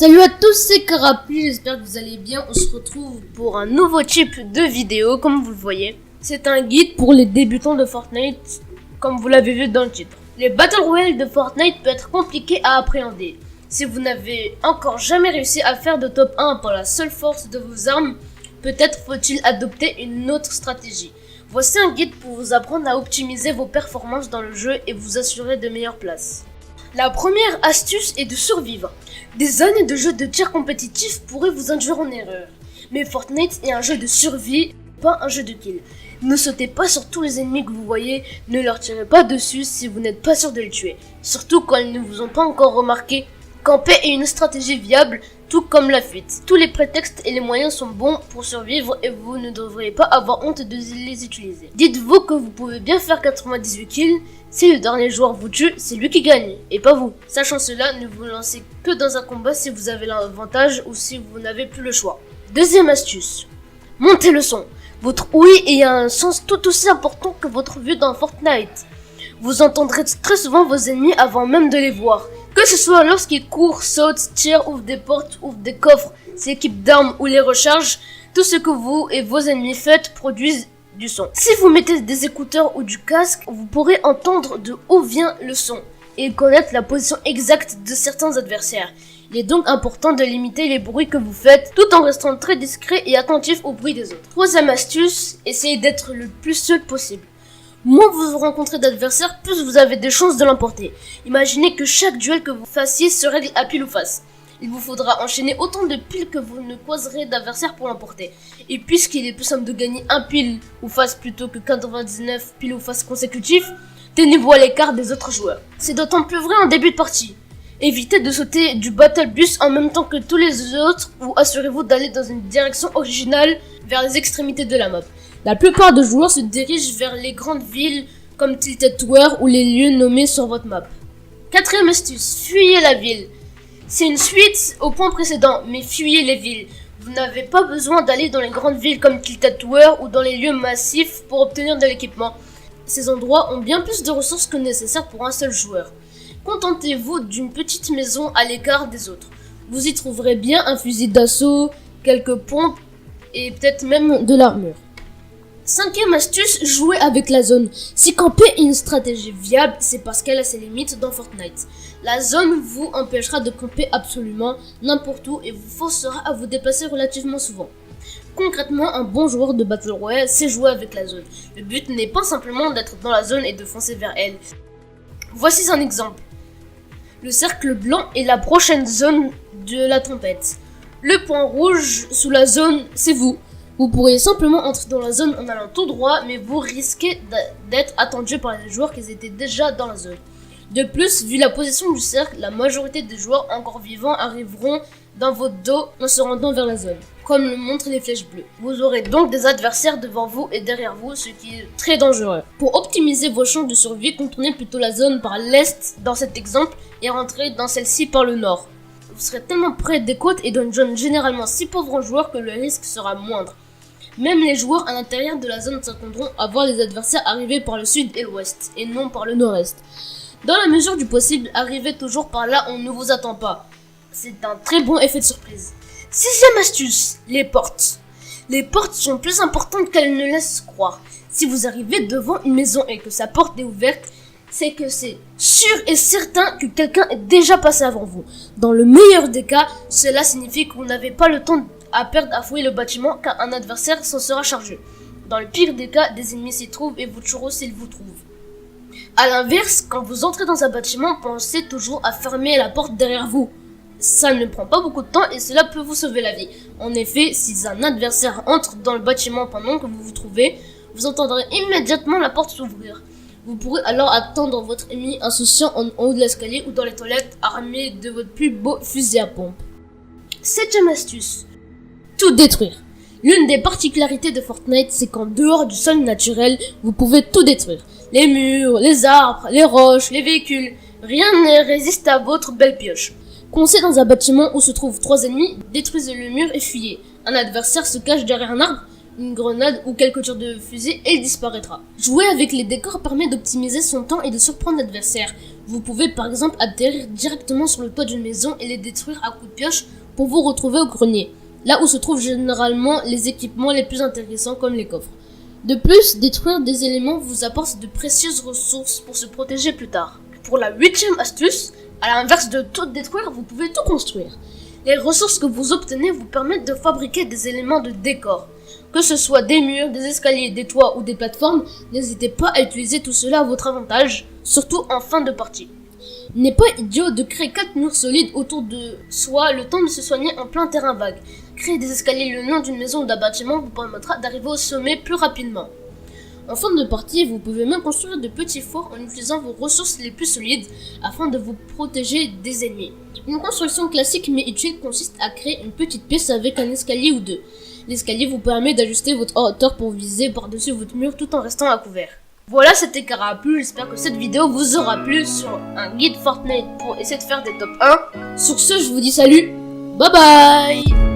Salut à tous, c'est Carapuce, j'espère que vous allez bien. On se retrouve pour un nouveau type de vidéo, comme vous le voyez. C'est un guide pour les débutants de Fortnite, comme vous l'avez vu dans le titre. Les Battle Royale de Fortnite peuvent être compliqués à appréhender. Si vous n'avez encore jamais réussi à faire de top 1 par la seule force de vos armes, peut-être faut-il adopter une autre stratégie. Voici un guide pour vous apprendre à optimiser vos performances dans le jeu et vous assurer de meilleures places. La première astuce est de survivre. Des années de jeux de tir compétitif pourraient vous induire en erreur. Mais Fortnite est un jeu de survie, pas un jeu de kill. Ne sautez pas sur tous les ennemis que vous voyez, ne leur tirez pas dessus si vous n'êtes pas sûr de les tuer. Surtout quand ils ne vous ont pas encore remarqué. Camper est une stratégie viable, tout comme la fuite. Tous les prétextes et les moyens sont bons pour survivre et vous ne devriez pas avoir honte de les utiliser. Dites-vous que vous pouvez bien faire 98 kills, si le dernier joueur vous tue, c'est lui qui gagne, et pas vous. Sachant cela, ne vous lancez que dans un combat si vous avez l'avantage ou si vous n'avez plus le choix. Deuxième astuce, montez le son. Votre ouïe a un sens tout aussi important que votre vue dans Fortnite. Vous entendrez très souvent vos ennemis avant même de les voir. Que ce soit lorsqu'ils courent, sautent, tirent, ouvrent des portes, ouvrent des coffres, s'équipent d'armes ou les rechargent, tout ce que vous et vos ennemis faites produisent du son. Si vous mettez des écouteurs ou du casque, vous pourrez entendre de où vient le son et connaître la position exacte de certains adversaires. Il est donc important de limiter les bruits que vous faites tout en restant très discret et attentif au bruit des autres. Troisième astuce, essayez d'être le plus seul possible. Moins vous rencontrez d'adversaires, plus vous avez des chances de l'emporter. Imaginez que chaque duel que vous fassiez se règle à pile ou face. Il vous faudra enchaîner autant de piles que vous ne croiserez d'adversaires pour l'emporter. Et puisqu'il est plus simple de gagner un pile ou face plutôt que 99 piles ou face consécutifs, tenez-vous à l'écart des autres joueurs. C'est d'autant plus vrai en début de partie. Évitez de sauter du battle bus en même temps que tous les autres ou assurez-vous d'aller dans une direction originale vers les extrémités de la map. La plupart des joueurs se dirigent vers les grandes villes comme Tilted Tower ou les lieux nommés sur votre map. Quatrième astuce, fuyez la ville. C'est une suite au point précédent, mais fuyez les villes. Vous n'avez pas besoin d'aller dans les grandes villes comme Tilted Tower ou dans les lieux massifs pour obtenir de l'équipement. Ces endroits ont bien plus de ressources que nécessaire pour un seul joueur. Contentez-vous d'une petite maison à l'écart des autres. Vous y trouverez bien un fusil d'assaut, quelques pompes et peut-être même de l'armure. Cinquième astuce, jouer avec la zone. Si camper est une stratégie viable, c'est parce qu'elle a ses limites dans Fortnite. La zone vous empêchera de camper absolument n'importe où et vous forcera à vous déplacer relativement souvent. Concrètement, un bon joueur de Battle Royale sait jouer avec la zone. Le but n'est pas simplement d'être dans la zone et de foncer vers elle. Voici un exemple. Le cercle blanc est la prochaine zone de la tempête. Le point rouge sous la zone, c'est vous. Vous pourriez simplement entrer dans la zone en allant tout droit, mais vous risquez d'être attendu par les joueurs qui étaient déjà dans la zone. De plus, vu la position du cercle, la majorité des joueurs encore vivants arriveront dans votre dos en se rendant vers la zone, comme le montrent les flèches bleues. Vous aurez donc des adversaires devant vous et derrière vous, ce qui est très dangereux. Pour optimiser vos chances de survie, contournez plutôt la zone par l'est dans cet exemple et rentrez dans celle-ci par le nord. Vous serez tellement près des côtes et d'une zone généralement si pauvre en joueurs que le risque sera moindre. Même les joueurs à l'intérieur de la zone s'attendront à voir les adversaires arriver par le sud et l'ouest, et non par le nord-est. Dans la mesure du possible, arrivez toujours par là où on ne vous attend pas. C'est un très bon effet de surprise. Sixième astuce, les portes. Les portes sont plus importantes qu'elles ne laissent croire. Si vous arrivez devant une maison et que sa porte est ouverte, c'est que c'est sûr et certain que quelqu'un est déjà passé avant vous. Dans le meilleur des cas, cela signifie que vous n'avez pas le temps à perdre à fouiller le bâtiment car un adversaire s'en sera chargé. Dans le pire des cas, des ennemis s'y trouvent et vous tueront s'ils vous trouvent. A l'inverse, quand vous entrez dans un bâtiment, pensez toujours à fermer la porte derrière vous. Ça ne prend pas beaucoup de temps et cela peut vous sauver la vie. En effet, si un adversaire entre dans le bâtiment pendant que vous vous trouvez, vous entendrez immédiatement la porte s'ouvrir. Vous pourrez alors attendre votre ennemi insouciant en haut de l'escalier ou dans les toilettes armé de votre plus beau fusil à pompe. Septième astuce. Tout détruire. L'une des particularités de Fortnite, c'est qu'en dehors du sol naturel, vous pouvez tout détruire. Les murs, les arbres, les roches, les véhicules. Rien ne résiste à votre belle pioche. Coincé dans un bâtiment où se trouvent 3 ennemis, détruisez le mur et fuyez. Un adversaire se cache derrière un arbre, une grenade ou quelques tirs de fusil et il disparaîtra. Jouer avec les décors permet d'optimiser son temps et de surprendre l'adversaire. Vous pouvez par exemple atterrir directement sur le toit d'une maison et les détruire à coups de pioche pour vous retrouver au grenier, là où se trouvent généralement les équipements les plus intéressants comme les coffres. De plus, détruire des éléments vous apporte de précieuses ressources pour se protéger plus tard. Pour la 8e astuce, à l'inverse de tout détruire, vous pouvez tout construire. Les ressources que vous obtenez vous permettent de fabriquer des éléments de décor. Que ce soit des murs, des escaliers, des toits ou des plateformes, n'hésitez pas à utiliser tout cela à votre avantage, surtout en fin de partie. Il n'est pas idiot de créer 4 murs solides autour de soi, le temps de se soigner en plein terrain vague. Créer des escaliers le long d'une maison ou d'un bâtiment vous permettra d'arriver au sommet plus rapidement. En fin de partie, vous pouvez même construire de petits forts en utilisant vos ressources les plus solides afin de vous protéger des ennemis. Une construction classique mais utile consiste à créer une petite pièce avec un escalier ou deux. L'escalier vous permet d'ajuster votre hauteur pour viser par-dessus votre mur tout en restant à couvert. Voilà, c'était Carapuce, j'espère que cette vidéo vous aura plu sur un guide Fortnite pour essayer de faire des top 1. Sur ce, je vous dis salut, bye bye.